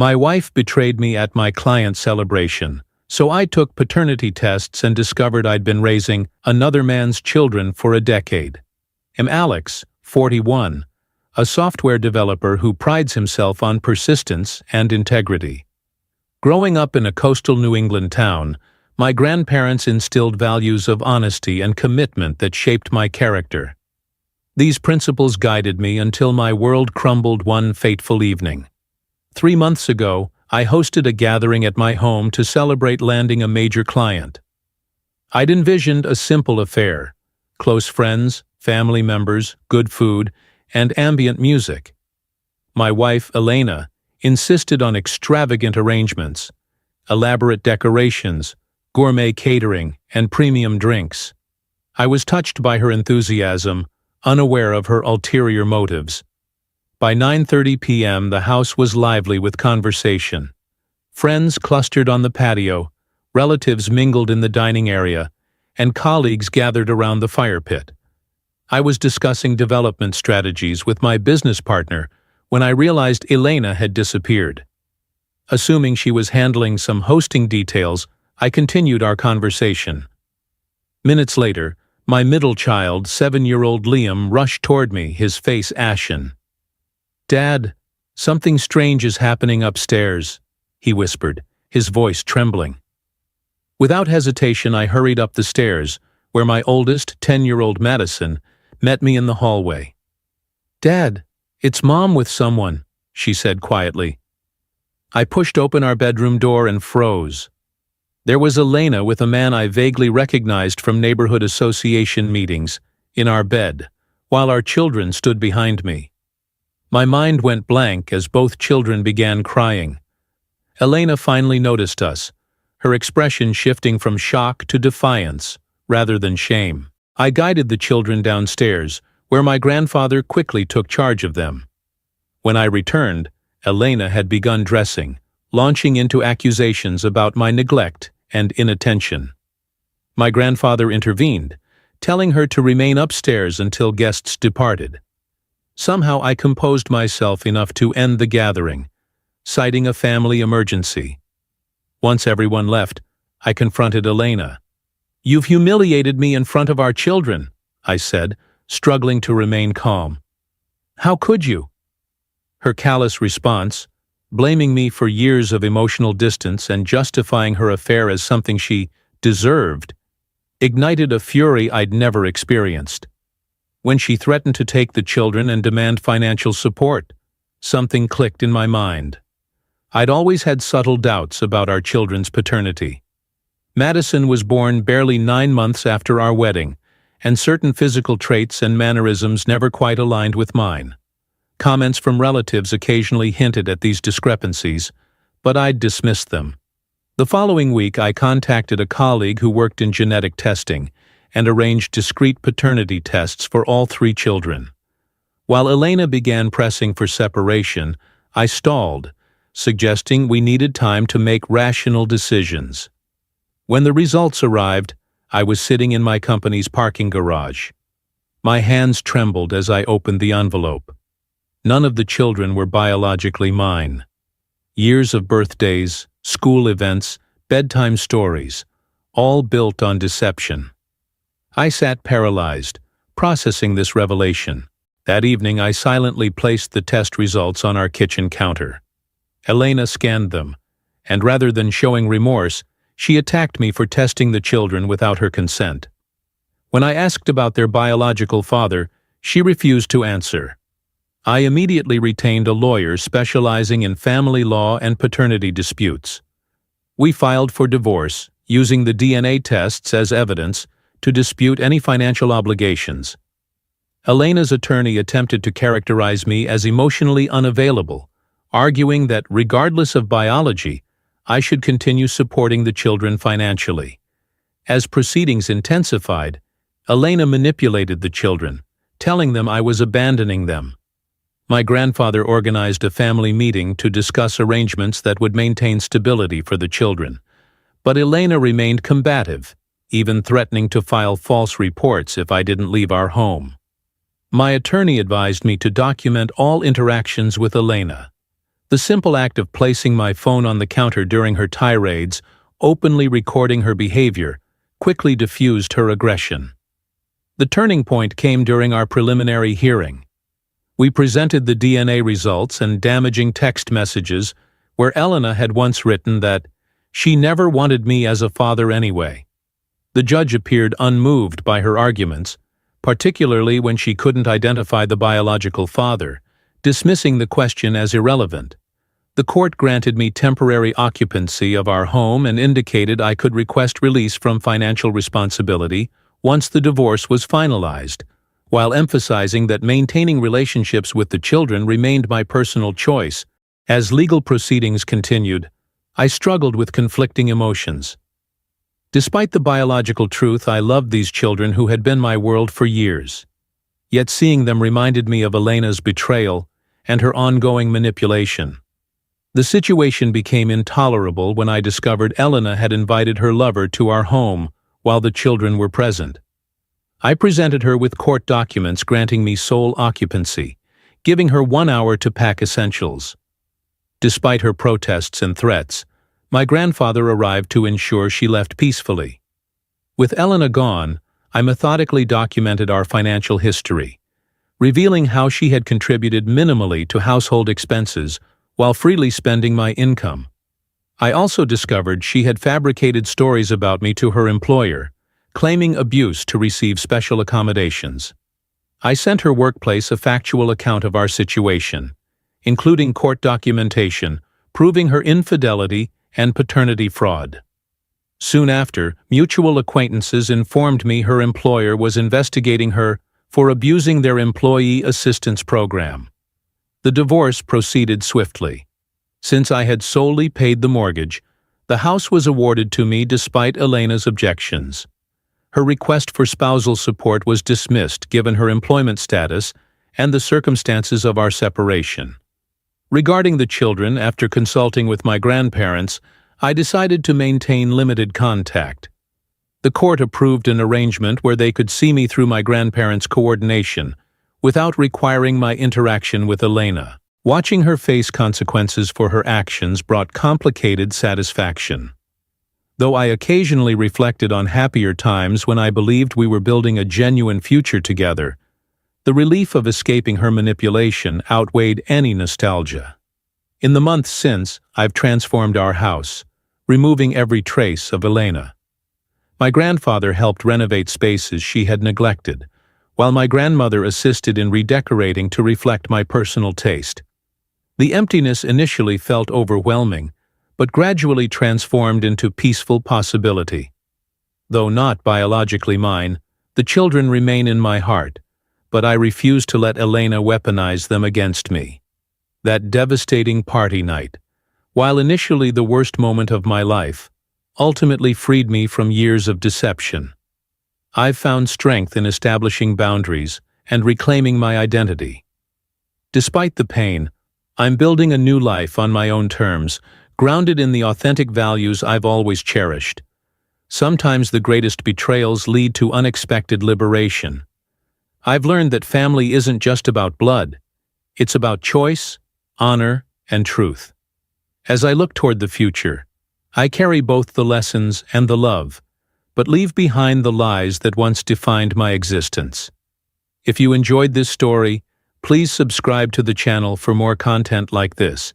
My wife betrayed me at my client's celebration, so I took paternity tests and discovered I'd been raising another man's children for a decade. I'm Alex, 41, a software developer who prides himself on persistence and integrity. Growing up in a coastal New England town, my grandparents instilled values of honesty and commitment that shaped my character. These principles guided me until my world crumbled one fateful evening. 3 months ago, I hosted a gathering at my home to celebrate landing a major client. I'd envisioned a simple affair: close friends, family members, good food, and ambient music. My wife, Elena, insisted on extravagant arrangements, elaborate decorations, gourmet catering, and premium drinks. I was touched by her enthusiasm, unaware of her ulterior motives. By 9:30 p.m., the house was lively with conversation. Friends clustered on the patio, relatives mingled in the dining area, and colleagues gathered around the fire pit. I was discussing development strategies with my business partner when I realized Elena had disappeared. Assuming she was handling some hosting details, I continued our conversation. Minutes later, my middle child, 7-year-old Liam, rushed toward me, his face ashen. "Dad, something strange is happening upstairs," he whispered, his voice trembling. Without hesitation, I hurried up the stairs, where my oldest, 10-year-old Madison, met me in the hallway. "Dad, it's Mom with someone," she said quietly. I pushed open our bedroom door and froze. There was Elena with a man I vaguely recognized from neighborhood association meetings, in our bed, while our children stood behind me. My mind went blank as both children began crying. Elena finally noticed us, her expression shifting from shock to defiance, rather than shame. I guided the children downstairs, where my grandfather quickly took charge of them. When I returned, Elena had begun dressing, launching into accusations about my neglect and inattention. My grandfather intervened, telling her to remain upstairs until guests departed. Somehow I composed myself enough to end the gathering, citing a family emergency. Once everyone left, I confronted Elena. "You've humiliated me in front of our children," I said, struggling to remain calm. "How could you?" Her callous response, blaming me for years of emotional distance and justifying her affair as something she deserved, ignited a fury I'd never experienced. When she threatened to take the children and demand financial support, something clicked in my mind. I'd always had subtle doubts about our children's paternity. Madison was born barely 9 months after our wedding, and certain physical traits and mannerisms never quite aligned with mine. Comments from relatives occasionally hinted at these discrepancies, but I'd dismissed them. The following week, I contacted a colleague who worked in genetic testing and arranged discrete paternity tests for all 3 children. While Elena began pressing for separation, I stalled, suggesting we needed time to make rational decisions. When the results arrived, I was sitting in my company's parking garage. My hands trembled as I opened the envelope. None of the children were biologically mine. Years of birthdays, school events, bedtime stories, all built on deception. I sat paralyzed, processing this revelation. That evening, I silently placed the test results on our kitchen counter. Elena scanned them, and rather than showing remorse, she attacked me for testing the children without her consent. When I asked about their biological father, she refused to answer. I immediately retained a lawyer specializing in family law and paternity disputes. We filed for divorce, using the DNA tests as evidence to dispute any financial obligations. Elena's attorney attempted to characterize me as emotionally unavailable, arguing that regardless of biology, I should continue supporting the children financially. As proceedings intensified, Elena manipulated the children, telling them I was abandoning them. My grandfather organized a family meeting to discuss arrangements that would maintain stability for the children, but Elena remained combative, even threatening to file false reports if I didn't leave our home. My attorney advised me to document all interactions with Elena. The simple act of placing my phone on the counter during her tirades, openly recording her behavior, quickly diffused her aggression. The turning point came during our preliminary hearing. We presented the DNA results and damaging text messages where Elena had once written that she never wanted me as a father anyway. The judge appeared unmoved by her arguments, particularly when she couldn't identify the biological father, dismissing the question as irrelevant. The court granted me temporary occupancy of our home and indicated I could request release from financial responsibility once the divorce was finalized, while emphasizing that maintaining relationships with the children remained my personal choice. As legal proceedings continued, I struggled with conflicting emotions. Despite the biological truth, I loved these children who had been my world for years. Yet seeing them reminded me of Elena's betrayal and her ongoing manipulation. The situation became intolerable when I discovered Elena had invited her lover to our home while the children were present. I presented her with court documents granting me sole occupancy, giving her 1 hour to pack essentials. Despite her protests and threats, my grandfather arrived to ensure she left peacefully. With Elena gone, I methodically documented our financial history, revealing how she had contributed minimally to household expenses while freely spending my income. I also discovered she had fabricated stories about me to her employer, claiming abuse to receive special accommodations. I sent her workplace a factual account of our situation, including court documentation proving her infidelity and paternity fraud. Soon after, mutual acquaintances informed me her employer was investigating her for abusing their employee assistance program. The divorce proceeded swiftly. Since I had solely paid the mortgage, the house was awarded to me despite Elena's objections. Her request for spousal support was dismissed given her employment status and the circumstances of our separation. Regarding the children, after consulting with my grandparents, I decided to maintain limited contact. The court approved an arrangement where they could see me through my grandparents' coordination, without requiring my interaction with Elena. Watching her face consequences for her actions brought complicated satisfaction. Though I occasionally reflected on happier times when I believed we were building a genuine future together, the relief of escaping her manipulation outweighed any nostalgia. In the months since, I've transformed our house, removing every trace of Elena. My grandfather helped renovate spaces she had neglected, while my grandmother assisted in redecorating to reflect my personal taste. The emptiness initially felt overwhelming, but gradually transformed into peaceful possibility. Though not biologically mine, the children remain in my heart, but I refuse to let Elena weaponize them against me. That devastating party night, while initially the worst moment of my life, ultimately freed me from years of deception. I've found strength in establishing boundaries and reclaiming my identity. Despite the pain, I'm building a new life on my own terms, grounded in the authentic values I've always cherished. Sometimes the greatest betrayals lead to unexpected liberation. I've learned that family isn't just about blood. It's about choice, honor, and truth. As I look toward the future, I carry both the lessons and the love, but leave behind the lies that once defined my existence. If you enjoyed this story, please subscribe to the channel for more content like this.